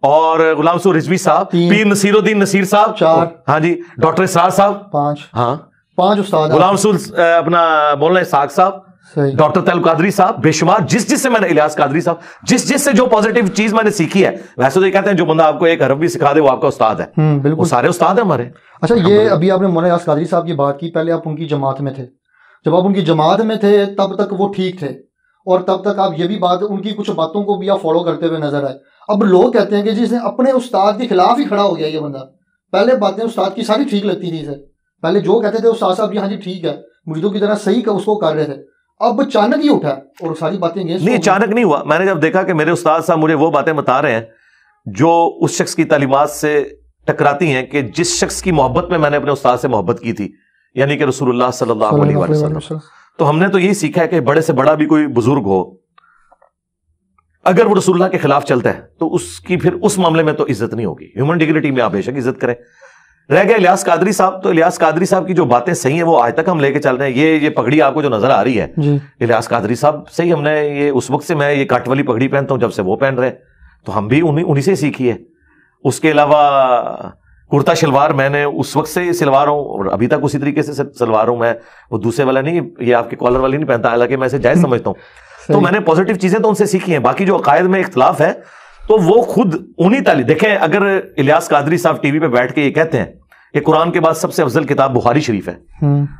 اور غلام رسول رضوی صاحب 3، پیر نصیر الدین نصیر صاحب 4، ہاں جی ڈاکٹر اسرار صاحب 5، ہاں 5 استاد. غلام رسول اپنا مولانا اسحاق صاحب، ڈاکٹر طاہر القادری صاحب، بے شمار جس سے میں نے، الیاس قادری صاحب، جس سے جو پازیٹیو چیز میں نے سیکھی ہے. ویسے تو یہ کہتے ہیں جو بندہ آپ کو ایک حرف بھی سکھا دے وہ آپ کا استاد ہے. بالکل سارے استاد ہیں ہمارے. اچھا یہ ابھی آپ نے مولانا الیاس قادری صاحب کی بات کی، پہلے آپ ان کی جماعت میں تھے. جب آپ ان کی جماعت میں تھے تب تک وہ ٹھیک تھے، اور تب تک آپ یہ بھی بات، ان کی کچھ باتوں کو بھی آپ فالو کرتے ہوئے نظر آئے. اب لوگ کہتے ہیں کہ جس نے اپنے استاد کے خلاف ہی کھڑا ہو گیا یہ بندہ. پہلے باتیں استاد کی ساری ٹھیک لگتی تھی اسے، پہلے جو کہتے تھے استاد صاحب ہاں جی ٹھیک ہے، مریدوں کی طرح صحیح اس کو کر رہے تھے. اب اچانک ہی اٹھا اور ساری باتیں نہیں، اچانک نہیں ہوا. میں نے جب دیکھا کہ میرے استاد صاحب مجھے وہ باتیں بتا رہے ہیں جو اس شخص کی تعلیمات سے ٹکراتی ہیں، کہ جس شخص کی محبت میں نے اپنے استاد سے محبت کی تھی، یعنی کہ رسول اللہ صلی اللہ علیہ وسلم. تو ہم نے تو یہی سیکھا ہے کہ بڑے سے بڑا بھی کوئی بزرگ ہو، اگر وہ رسول اللہ کے خلاف چلتا ہے تو اس کی پھر اس معاملے میں تو عزت نہیں ہوگی. ہیومن ڈگنیٹی میں آپ بے شک عزت کریں. رہ گئے الیاس قادری صاحب، تو الیاس قادری صاحب کی جو باتیں صحیح ہیں وہ آج تک ہم لے کے چل رہے ہیں. یہ پگڑی آپ کو جو نظر آ رہی ہے الیاس قادری صاحب سے ہی ہم نے، یہ اس وقت سے میں یہ کٹ والی پگڑی پہنتا ہوں جب سے وہ پہن رہے ہیں، تو ہم بھی انہی سے سیکھی ہے. اس کے علاوہ کرتا شلوار میں نے اس وقت سے سلوار ہوں اور ابھی تک اسی طریقے سے سلوار ہوں. میں وہ دوسرے والا نہیں، یہ آپ کے کالر والی نہیں پہنتا، حالانکہ میں اسے جائز سمجھتا ہوں. تو میں نے پازیٹیو چیزیں تو ان سے سیکھی ہیں. باقی جو عقائد میں اختلاف ہے تو وہ خود انہی تعلیم. دیکھیں اگر الیاس قادری صاحب ٹی وی پہ بیٹھ کے یہ کہتے ہیں کہ قرآن کے بعد سب سے افضل کتاب بخاری شریف ہے،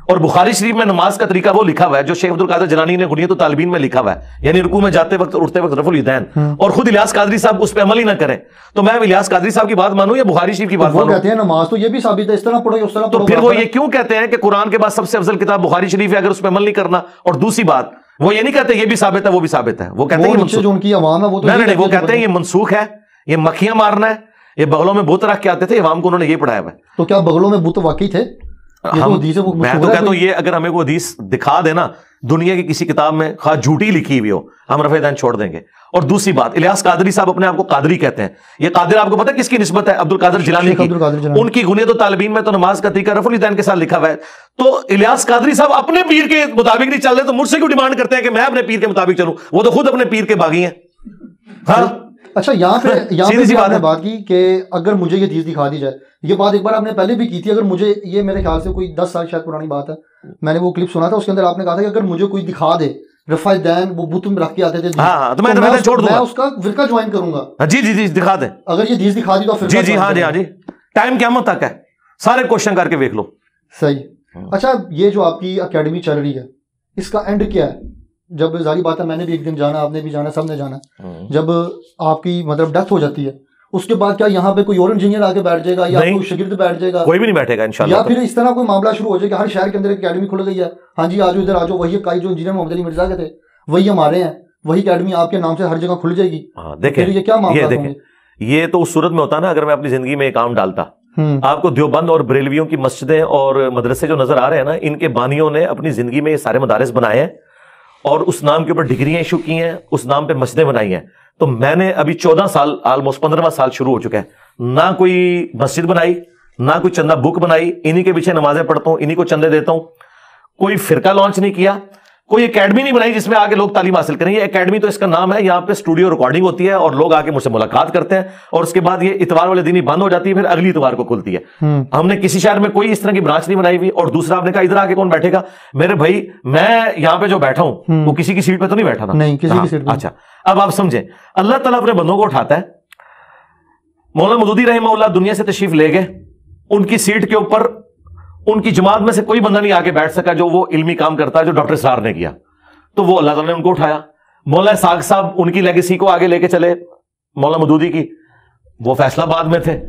اور بخاری شریف میں نماز کا طریقہ وہ لکھا ہوا ہے جو شیخ عبد القادر جیلانی نے غنیۃ الطالبین میں لکھا ہوا ہے، یعنی رکوع میں جاتے وقت اٹھتے وقت رفع الیدین، اور خود الیاس قادری صاحب اس پہ عمل ہی نہ کریں، تو میں الیاس قادری صاحب کی بات مانوں یا بخاری شریف کی بات مانوں؟ وہ کہتے ہیں نماز تو یہ بھی ثابت ہے، اس طرح پڑھو اس طرح پڑھو. تو پھر وہ یہ کیوں کہتے ہیں کہ قرآن کے بعد سب سے افضل کتاب بخاری شریف ہے اگر اس پہ عمل نہیں کرنا؟ اور دوسری بات وہ یہ نہیں کہتے یہ بھی ثابت ہے وہ بھی ثابت ہے، وہ کہتے ہیں جو ان کی عوام ہے وہ وہ کہتے ہیں یہ منسوخ ہے، یہ مکھیاں مارنا ہے، یہ بغلوں میں بت رکھ کے آتے تھے، عوام کو انہوں نے یہ پڑھایا ہوا ہے. تو کیا بغلوں میں بت واقعی تھے؟ میں تو کہتا ہوں یہ اگر ہمیں کوئی حدیث دکھا دینا دنیا کی کسی کتاب میں، خواہ جھوٹی لکھی ہوئی ہو، ہم رفع دین چھوڑ دیں گے. اور دوسری بات، الیاس قادری صاحب اپنے آپ کو قادری کہتے ہیں. یہ قادر آپ کو پتہ ہے کس کی نسبت ہے؟ عبد القادر جیلانی کی. ان کی غنیۃ الطالبین میں تو نماز کا طریقہ رفع الیدین کے ساتھ لکھا ہوا ہے. تو الیاس قادری صاحب اپنے پیر کے مطابق نہیں چل رہے تو مجھ سے کیوں ڈیمانڈ کرتے ہیں کہ میں اپنے پیر کے مطابق چلوں؟ وہ تو خود اپنے پیر کے باغی ہیں. ہاں اچھا یہاں پہ بات کی کہ اگر مجھے یہ حدیث دکھا دی جائے، یہ بات ایک بار آپ نے پہلے بھی کی تھی، اگر مجھے یہ میرے خیال سے کوئی 10 سال شاید پرانی بات ہے، میں نے وہ کلپ سنا تھا، اس کے اندر آپ نے کہا تھا کہ اگر مجھے کوئی دکھا دے رفع دین وہ بت میں رکھ کے آتے تھے، تو میں اس کا فرقہ جوائن کروں گا. جی جی جی دکھا دیں، اگر یہ حدیث دکھا دی تو جی جی ہاں جی ہاں جی ٹائم قیامت تک ہے، سارے کوشچن کر کے دیکھ لو. صحیح. اچھا یہ جو آپ کی اکیڈمی چل رہی ہے اس کا اینڈ کیا ہے؟ جب ظاہری بات ہے میں نے بھی ایک دن جانا، آپ نے بھی جانا، سب نے جانا، جب آپ کی مطلب ڈیتھ ہو جاتی ہے اس کے بعد کیا یہاں پہ کوئی اور انجینئر آ کے بیٹھ جائے گا یا کوئی شاگرد بیٹھ جائے گا؟ کوئی بھی نہیں بیٹھے گا انشاءاللہ. یا پھر اس طرح کوئی معاملہ شروع ہو جائے کہ ہر شہر کے اندر ایک اکیڈمی کھل گئی ہے، ہاں جی آجو ادھر آجو، وہی جو انجینئر محمد علی مرزا کے تھے وہی ہمارے ہیں، وہی اکیڈمی آپ کے نام سے ہر جگہ کھل جائے گی؟ دیکھیں یہ کیا معاملہ ہے؟ یہ تو اس صورت میں ہوتا نا اگر میں اپنی زندگی میں ایک کام ڈالتا. آپ کو دیوبند اور بریلویوں کی مسجدیں اور مدرسے جو نظر آ رہے ہیں نا، ان کے بانیوں نے اپنی زندگی میں یہ سارے مدارس بنائے ہیں اور اس نام کے اوپر ڈگریاں ایشو کی ہیں، اس نام پہ مسجدیں بنائی ہیں. تو میں نے ابھی 14 سال آلموسٹ 15واں سال شروع ہو چکا ہے، نہ کوئی مسجد بنائی، نہ کوئی چندہ بک بنائی، انہی کے پیچھے نمازیں پڑھتا ہوں، انہی کو چندے دیتا ہوں، کوئی فرقہ لانچ نہیں کیا. کوئی اکیڈمی نہیں بنائی جس میں آگے لوگ تعلیم حاصل کریں. یہ اکیڈمی تو اس کا نام ہے, یہاں پہ اسٹوڈیو ریکارڈنگ ہوتی ہے اور لوگ آ کے مجھ سے ملاقات کرتے ہیں, اور اس کے بعد یہ اتوار والے دن ہی بند ہو جاتی ہے, پھر اگلی اتوار کو کھلتی ہے. ہم نے کسی شہر میں کوئی اس طرح کی برانچ نہیں بنائی ہوئی. اور دوسرا آپ نے کہا ادھر آ کے کون بیٹھے گا, میرے بھائی میں یہاں پہ جو بیٹھا ہوں وہ کسی کی سیٹ پہ تو نہیں بیٹھا نا, نہیں کسی کی سیٹ پہ. اچھا اب آپ سمجھیں, اللہ تعالیٰ اپنے بندوں کو اٹھاتا ہے. مولانا مودودی رحمہ اللہ دنیا سے تشریف لے گئے, ان کی سیٹ کے اوپر ان کی جماعت میں سے کوئی بندہ نہیں آگے بیٹھ سکا جو وہ علمی کام کرتا ہے جو ڈاکٹر اسرار نے کیا, تو وہ اللہ تعالیٰ نے ان کو اٹھایا. مولانا اسحاق صاحب ان کی لیگیسی کو آگے لے کے چلے, مولانا مودودی کی, وہ فیصل آباد میں تھے,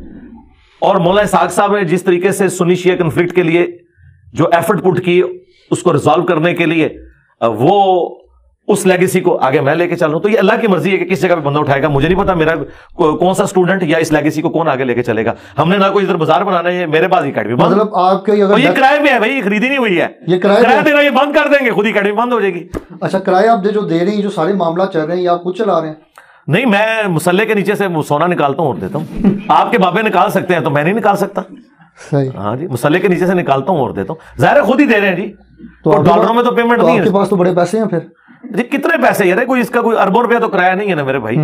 اور مولانا اسحاق صاحب نے جس طریقے سے سنی شیعہ کنفلکٹ کے لیے جو ایفرٹ پٹ کی اس کو ریزالو کرنے کے لیے, وہ اس لیگیسی کو آگے میں لے کے چل رہا ہوں. تو یہ اللہ کی مرضی ہے کہ کس جگہ پہ بندہ اٹھائے گا. مجھے نہیں پتا میرا کون سا اسٹوڈنٹ یا اس لیگیسی کو کون آگے لے کے چلے گا. ہم نے نہ کوئی ادھر بازار بنانا ہے, میرے پاس اکیڈمی مطلب آپ کے یہ کرائے پہ ہے بھائی, خریدی نہیں ہوئی ہے, یہ کرایہ دینا یہ بند کر دیں گے, خود ہی اکیڈمی بند ہو جائے گی. اچھا کرایہ آپ جو دے رہے ہیں, جو سارے معاملات چل رہے ہیں, یا آپ خود چلا رہے ہیں؟ نہیں, میں مسلح کے نیچے سے سونا نکالتا ہوں اور دیتا ہوں. آپ کے بابے نکال سکتے ہیں تو میں نہیں نکال سکتا. صحیح, ہاں جی, مسلح کے نیچے سے نکالتا ہوں اور دیتا ہوں. ظاہر خود ہی دے رہے ہیں جی, تو ڈالروں میں تو پیمنٹ نہیں ہے. آپ کے پاس تو بڑے پیسے ہیں پھر جی. کتنے پیسے یار, کوئی اس کا کوئی اربوں روپیہ تو کرایہ نہیں ہے نا میرے بھائی,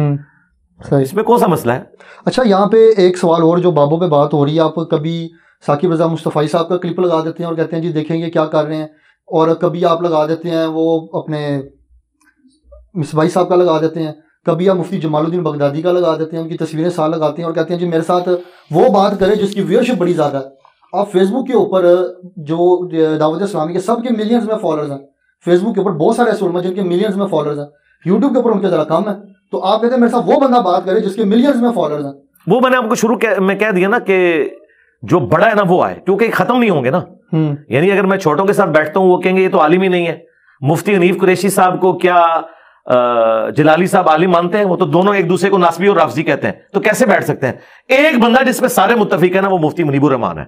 اس میں کون سا مسئلہ ہے. اچھا یہاں پہ ایک سوال اور, جو بابوں پہ بات ہو رہی ہے, آپ کبھی ثاقب رضا مصطفی صاحب کا کلپ لگا دیتے ہیں اور کہتے ہیں جی دیکھیں گے کیا کر رہے ہیں, اور کبھی آپ لگا دیتے ہیں وہ اپنے مصباحی صاحب کا لگا دیتے ہیں, کبھی آپ مفتی جمال الدین بغدادی کا لگا دیتے ہیں, ان کی تصویریں ساتھ لگاتے ہیں اور کہتے ہیں جی میرے ساتھ وہ بات کرے جس کی ویورشپ بڑی زیادہ ہے. آپ فیس بک کے اوپر جو دعوت اسلامی کے سب کے ملینز میں فالوورز ہیں, فیس بک کے اوپر بہت سارے ایسے علماء جن کے ملینز میں فالوورز ہیں, یوٹیوب کے اوپر ان کے ذرا کم ہے, تو آپ کہتے ہیں میرے ساتھ وہ بندہ بات کرے جس کے ملینز میں فالوورز ہیں. وہ میں نے آپ کو شروع میں کہہ دیا نا کہ جو بڑا ہے نا وہ آئے, کیونکہ ختم نہیں ہوں گے نا. یعنی اگر میں چھوٹوں کے ساتھ بیٹھتا ہوں وہ کہیں گے یہ تو عالم ہی نہیں ہے. مفتی حنیف قریشی صاحب کو کیا جلالی صاحب عالم مانتے ہیں؟ وہ تو دونوں ایک دوسرے کو ناسبی اور رافضی کہتے ہیں, تو کیسے بیٹھ سکتے ہیں؟ ایک بندہ جس پہ سارے متفق ہے نا وہ مفتی منیب الرحمان ہے,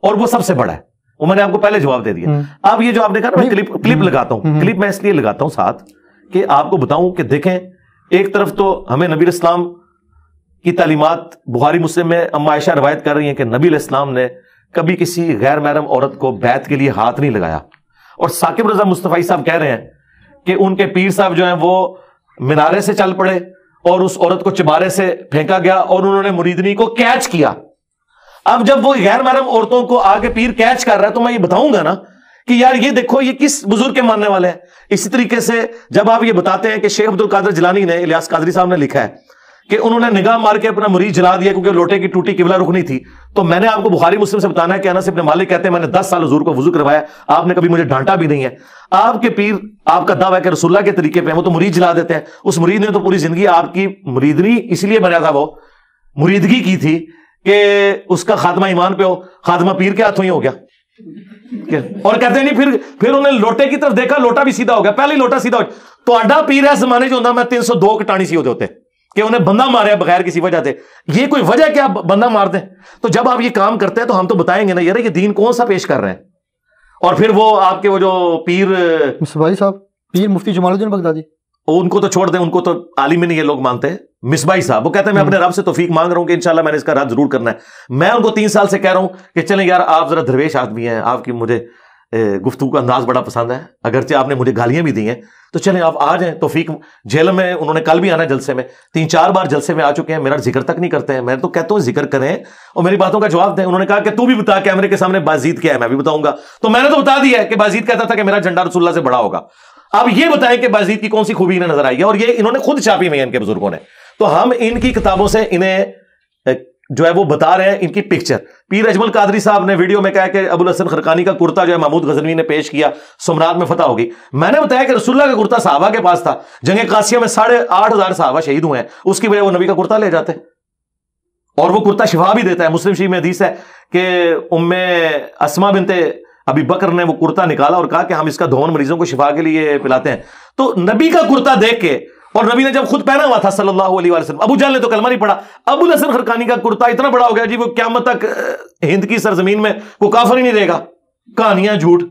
اور وہ سب سے بڑا ہے. وہ میں نے آپ کو پہلے جواب دے دیا. اب یہ جو آپ نے کہا نا میں کلپ لگاتا ہوں, کلپ میں اس لیے لگاتا ہوں ساتھ کہ آپ کو بتاؤں کہ دیکھیں, ایک طرف تو ہمیں نبی اسلام کی تعلیمات بخاری مسلم میں اما عائشہ روایت کر رہی ہیں کہ نبی علیہ السلام نے کبھی کسی غیر محرم عورت کو بیعت کے لیے ہاتھ نہیں لگایا, اور ثاقب رضا مصطفی صاحب کہہ رہے ہیں کہ ان کے پیر صاحب جو ہیں وہ مینارے سے چل پڑے اور اس عورت کو چبارے سے پھینکا گیا اور انہوں نے مریدنی کو کیچ کیا. اب جب وہ غیر محرم عورتوں کو آگے پیر کیچ کر رہا ہے تو میں یہ بتاؤں گا نا کہ یار یہ دیکھو یہ کس بزرگ کے ماننے والے ہیں. اسی طریقے سے جب آپ یہ بتاتے ہیں کہ شیخ عبد القادر جیلانی نے, الیاس قادری صاحب نے لکھا ہے کہ انہوں نے نگاہ مار کے اپنا مرید جلا دیا کیونکہ لوٹے کی ٹوٹی قبلہ رخ نہیں تھی, تو میں نے آپ کو بخاری مسلم سے بتانا ہے کہ انس بن مالک کہتے ہیں میں نے 10 سال حضور کو وضو کروایا, آپ نے کبھی مجھے ڈانٹا بھی نہیں ہے. آپ کے پیر آپ کا دعویٰ ہے کہ رسول اللہ کے طریقے پہ وہ تو مرید جلا دیتے ہیں. اس مرید نے تو پوری زندگی آپ کی مریدنی اس لیے بنایا تھا, وہ مریدگی کی تھی کہ اس کا خاتمہ ایمان پہ ہو, خاتمہ پیر کے ہاتھوں ہی ہو گیا. اور کہتے ہیں نہیں پھر انہیں لوٹے کی طرف دیکھا, لوٹا بھی سیدھا ہو گیا, پہلے ہی لوٹا سیدھا ہو گیا. تو اڈا پیر ہے زمانے جو ہوتا میں 302 کٹانی سی ہوتے کہ انہیں بندہ مارے بغیر کسی وجہ سے. یہ کوئی وجہ کیا بندہ مار دیں؟ تو جب آپ یہ کام کرتے ہیں تو ہم تو بتائیں گے نا یار یہ دین کون سا پیش کر رہے ہیں. اور پھر وہ آپ کے وہ جو پیر مصباحی صاحب, پیر مفتی جمال الدین بغدادی, ان کو تو چھوڑ دیں, ان کو تو عالم ہی نہیں یہ لوگ مانتے ہیں. مصباحی صاحب وہ کہتے ہیں میں اپنے رب سے توفیق مانگ رہا ہوں کہ انشاءاللہ میں نے اس کا رد ضرور کرنا ہے. میں ان کو 3 سال سے کہہ رہا ہوں کہ چلیں یار آپ ذرا درویش آدمی ہیں, آپ کی مجھے گفتگو کا انداز بڑا پسند ہے, اگرچہ آپ نے مجھے گالیاں بھی دی ہیں, تو چلیں آپ آ جائیں. توفیق جیل میں انہوں نے کل بھی آنا جلسے میں, 3-4 بار جلسے میں آ چکے ہیں, میرا ذکر تک نہیں کرتے ہیں. میں تو کہتا ہوں ذکر کریں اور میری باتوں کا جواب دیں. انہوں نے کہا کہ تو بھی بتا کیمرے کے سامنے بازید کیا ہے, میں بھی بتاؤں گا. تو میں نے تو بتا دیا ہے کہ بازید کہتا تھا کہ میرا جھنڈا رسول اللہ سے بڑا ہوگا. اب یہ بتائیں کہ بازید کی کون سی خوبی انہیں نظر آئی ہے, اور یہ انہوں نے خود چھاپی ہوئی ہے ان کے بزرگوں نے. تو ہم ان کی کتابوں سے انہیں جو ہے وہ بتا رہے ہیں ان کی پکچر. پیر اجمل قادری صاحب نے ویڈیو میں کہا کہ ابو الحسن خرقانی کا کرتا جو ہے محمود غزنوی نے پیش کیا, سمرات میں فتح ہوگی. میں نے بتایا کہ رسول اللہ کا کرتا صحابہ کے پاس تھا, جنگ قاسیہ میں 8,500 صحابہ شہید ہوئے ہیں, اس کی وجہ وہ نبی کا کرتا لے جاتے, اور وہ کرتا شفا بھی دیتا ہے. مسلم شریف میں حدیث ہے کہ ام اسما بنت ابی بکر نے وہ کرتا نکالا اور کہا کہ ہم اس کا دھون مریضوں کو شفا کے لیے پلاتے ہیں. تو نبی کا کرتا دیکھ کے, اور نبی نے جب خود پہنا ہوا تھا صلی اللہ علیہ وسلم, ابو جہل نے تو کلمہ نہیں پڑھا, ابو الحسن خرقانی کا کرتا اتنا بڑا ہو گیا جی وہ قیامت تک ہند کی سرزمین میں وہ کافر ہی نہیں رہے گا. کہانیاں جھوٹ.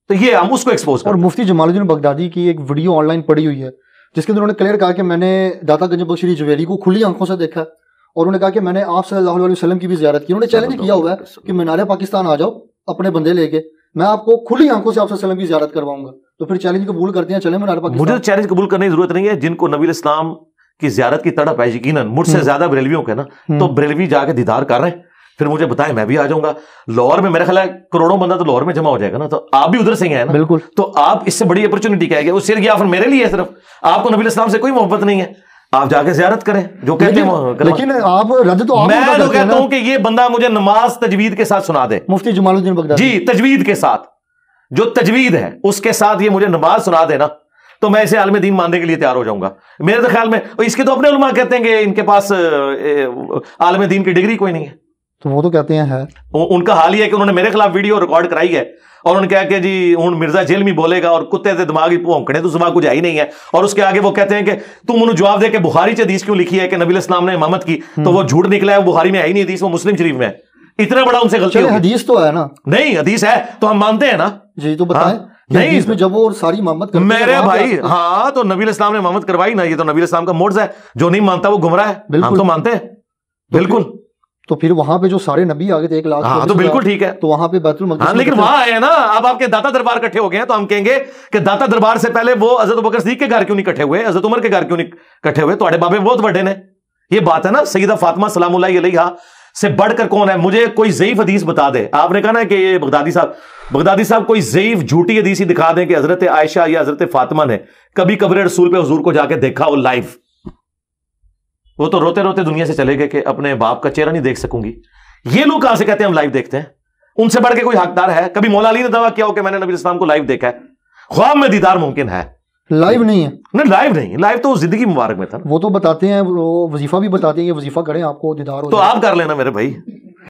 تو یہ ہم اس کو ایکسپوز کریں. اور مفتی جمال الدین بغدادی کی ایک ویڈیو آن لائن پڑی ہوئی ہے جس کے اندر انہوں نے کلیئر کہا کہ میں نے داتا گنج بخش جویری کو کھلی آنکھوں سے دیکھا, اور انہوں نے کہا کہ میں نے آپ صلی اللہ علیہ وسلم کی بھی زیارت کی. انہوں نے چیلنج کیا ہوا ہے کہ مینار پاکستان آ جاؤ اپنے بندے لے کے, میں آپ کو کھلی آنکھوں سے آپ صلی اللہ علیہ وسلم کی زیارت کرواؤں گا. تو پھر چیلنج قبول کرتے ہیں, چلیں منار پاکستان. مجھے تو چیلنج قبول کرنے کی ضرورت نہیں ہے. جن کو نبی اسلام کی زیارت کی تڑپ ہے یقیناً مجھ سے زیادہ بریلویوں کے نا, تو بریلوی جا کے دیدار کر رہے ہیں, پھر مجھے بتائیں میں بھی آ جاؤں گا. لاہور میں میرا خیال ہے کروڑوں بندہ تو لاہور میں جمع ہو جائے گا نا, تو آپ بھی ادھر سے ہی ہیں نا. بالکل. تو آپ اس سے بڑی اپرچونٹی کیا ہے, وہ صرف یا پھر میرے لیے ہے, صرف آپ کو نبی اسلام سے کوئی محبت نہیں ہے, آپ جا کے زیارت کریں جو کہتے ہیں. لیکن آپ رد تو میں تو کہتا ہوں کہ یہ بندہ مجھے نماز تجوید کے ساتھ سنا دے, مفتی جمال الدین بغدادی جی تجوید کے ساتھ, جو تجوید ہے اس کے ساتھ یہ مجھے نماز سنا دے نا, تو میں اسے عالم دین ماننے کے لیے تیار ہو جاؤں گا. میرے تو خیال میں اس کے تو اپنے علماء کہتے ہیں کہ ان کے پاس عالم دین کی ڈگری کوئی نہیں ہے, تو وہ تو کہتے ہیں ہے. ان کا حال یہ ہے کہ انہوں نے میرے خلاف ویڈیو ریکارڈ کرائی ہے, اور انہوں نے کہا کہ جی ہوں مرزا جیل میں بولے گا اور کتے سے دماغی پونکڑے تو زباں کچھ آئی نہیں ہے, اور اس کے آگے وہ کہتے ہیں کہ تم انہوں جواب دے کہ بخاری سے حدیث کیوں لکھی ہے کہ نبی اسلام نے امامت کی, تو وہ جھوٹ نکلا ہے, وہ بخاری میں آئی نہیں حدیث, وہ مسلم شریف میں ہے. اتنا بڑا ان سے غلطی ہے. حدیث تو ہے نا, نہیں حدیث ہے تو ہم مانتے ہیں نا. جی تو بتائیں نہیں اس میں جب وہ ساری امامت میرے بھائی, ہاں تو نبی اسلام نے امامت کروائی نا, یہ تو نبی اسلام کا موڈز ہے, جو نہیں مانتا وہ گمراہ ہے, ہم تو مانتے ہیں. بالکل. تو پھر وہاں پہ جو سارے نبی آگے تھے 1 لاکھ, ہاں تو بالکل ٹھیک ہے, تو وہاں پہ بیت المقدس. ہاں لیکن وہاں آئے نا, اب آپ کے داتا دربار اکٹھے ہو گئے ہیں, تو ہم کہیں گے کہ داتا دربار سے پہلے وہ حضرت ابوبکر صدیق کے گھر کیوں نہیں اکٹھے ہوئے, حضرت عمر کے گھر کیوں نہیں اکٹھے ہوئے, تھوڑے بابے بہت بڑے نے. یہ بات ہے نا, سیدہ فاطمہ سلام اللہ علیہا سے بڑھ کر کون ہے. مجھے کوئی ضعیف حدیث بتا دے, آپ نے کہا نا کہ یہ بغدادی صاحب کوئی ضعیف جھوٹی حدیث ہی دکھا دیں کہ حضرت عائشہ یا حضرت فاطمہ نے کبھی قبر رسول پہ حضور کو جا کے دیکھا ہو لائیو. وہ تو روتے روتے دنیا سے چلے گئے کہ اپنے باپ کا چہرہ نہیں دیکھ سکوں گی. یہ لوگ کہاں سے کہتے ہیں ہم لائیو دیکھتے ہیں, ان سے بڑھ کے کوئی حقدار ہے؟ کبھی مولا علی نے دعویٰ کیا ہو کہ میں نے نبی اسلام کو لائیو دیکھا ہے؟ خواب میں دیدار ممکن ہے, لائیو نہیں ہے. نہیں لائیو نہیں, لائیو تو زندگی مبارک میں تھا. وہ تو بتاتے ہیں, وہ وظیفہ بھی بتاتے ہیں, یہ وظیفہ کریں آپ کو دیدار ہو. تو آپ کر لینا میرے بھائی,